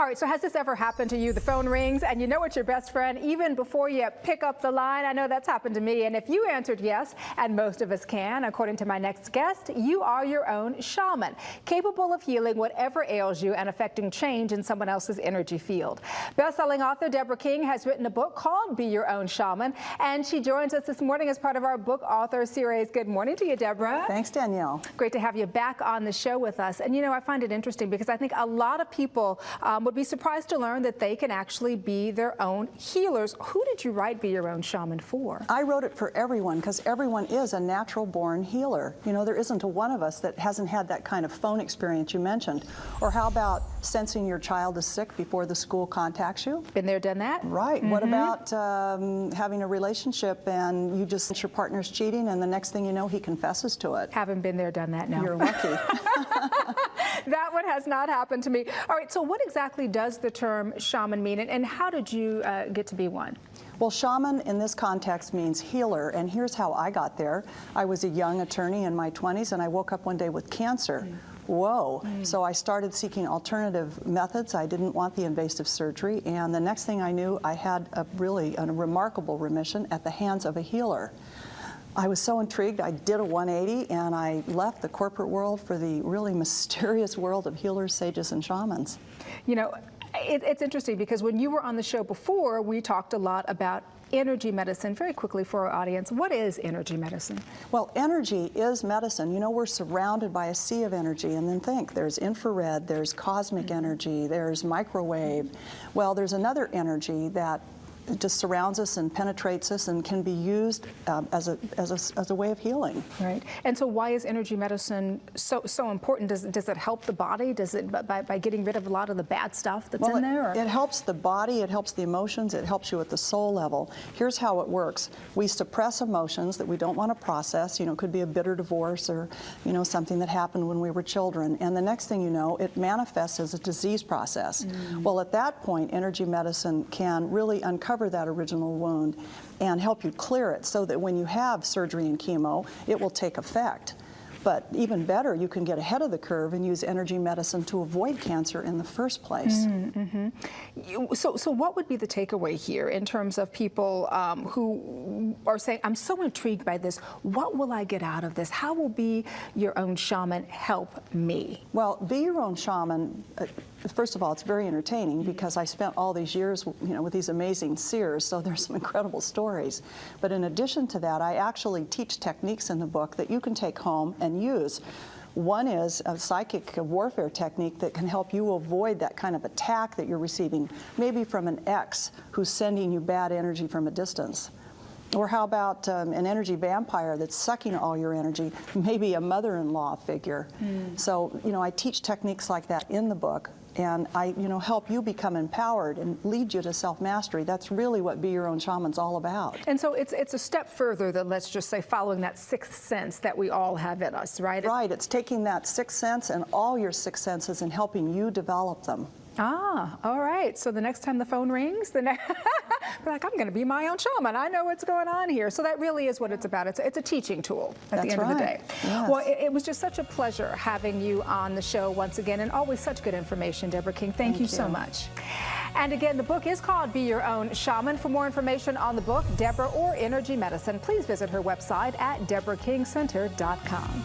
All right, so has this ever happened to you? The phone rings and you know it's your best friend even before you pick up the line. I know that's happened to me. And if you answered yes, and most of us can, according to my next guest, you are your own shaman, capable of healing whatever ails you and affecting change in someone else's energy field. Best-selling author Deborah King has written a book called Be Your Own Shaman, and she joins us this morning as part of our book author series. Good morning to you, Deborah. Thanks, Danielle. Great to have you back on the show with us. And you know, I find it interesting because I think a lot of people would be surprised to learn that they can actually be their own healers. Who did you write Be Your Own Shaman for? I wrote it for everyone because everyone is a natural-born healer. You know, there isn't a one of us that hasn't had that kind of phone experience you mentioned. Or how about sensing your child is sick before the school contacts you? Been there, done that. Right. What about having a relationship and you just your partner's cheating and the next thing you know he confesses to it? Haven't been there, done that, no. You're lucky. That one has not happened to me. All right, so what exactly does the term shaman mean, and how did you get to be one? Well, shaman in this context means healer, and here's how I got there. I was a young attorney in my 20s, and I woke up one day with cancer. Whoa. So I started seeking alternative methods. I didn't want the invasive surgery, and the next thing I knew, I had a remarkable remission at the hands of a healer. I was so intrigued, I did a 180, and I left the corporate world for the really mysterious world of healers, sages, and shamans. You know, it's interesting because when you were on the show before, we talked a lot about energy medicine. Very quickly for our audience, what is energy medicine? Well, energy is medicine. You know, we're surrounded by a sea of energy, and then think, there's infrared, there's cosmic energy, there's microwave. Well, there's another energy that just surrounds us and penetrates us and can be used as a way of healing. Right. And so why is energy medicine so important? Does it help the body? Does it by getting rid of a lot of the bad stuff that's in there? It helps the body, it helps the emotions, it helps you at the soul level. Here's how it works. We suppress emotions that we don't want to process. You know, it could be a bitter divorce or, you know, something that happened when we were children. And the next thing you know, it manifests as a disease process. Well, at that point, energy medicine can really uncover that original wound and help you clear it so that when you have surgery and chemo, it will take effect. But even better, you can get ahead of the curve and use energy medicine to avoid cancer in the first place. So what would be the takeaway here in terms of people who are saying, I'm so intrigued by this, what will I get out of this? How will Be Your Own Shaman help me? Well, Be Your Own Shaman, first of all, it's very entertaining because I spent all these years, you know, with these amazing seers, so there's some incredible stories. But in addition to that, I actually teach techniques in the book that you can take home and use. One is a psychic warfare technique that can help you avoid that kind of attack that you're receiving, maybe from an ex who's sending you bad energy from a distance. Or how about an energy vampire that's sucking all your energy, maybe a mother-in-law figure. So, you know, I teach techniques like that in the book, and I, you know, help you become empowered and lead you to self-mastery. That's really what Be Your Own Shaman's all about. And so it's a step further than, let's just say, following that sixth sense that we all have in us, right? Right, it's taking that sixth sense and all your six senses and helping you develop them. Ah, all right. So the next time the phone rings, we're like, I'm going to be my own shaman. I know what's going on here. So that really is what it's about. It's a teaching tool at the end of the day. Yes. Well, it was just such a pleasure having you on the show once again, and always such good information, Deborah King. Thank you so much. And again, the book is called Be Your Own Shaman. For more information on the book, Deborah, or energy medicine, please visit her website at deborahkingcenter.com.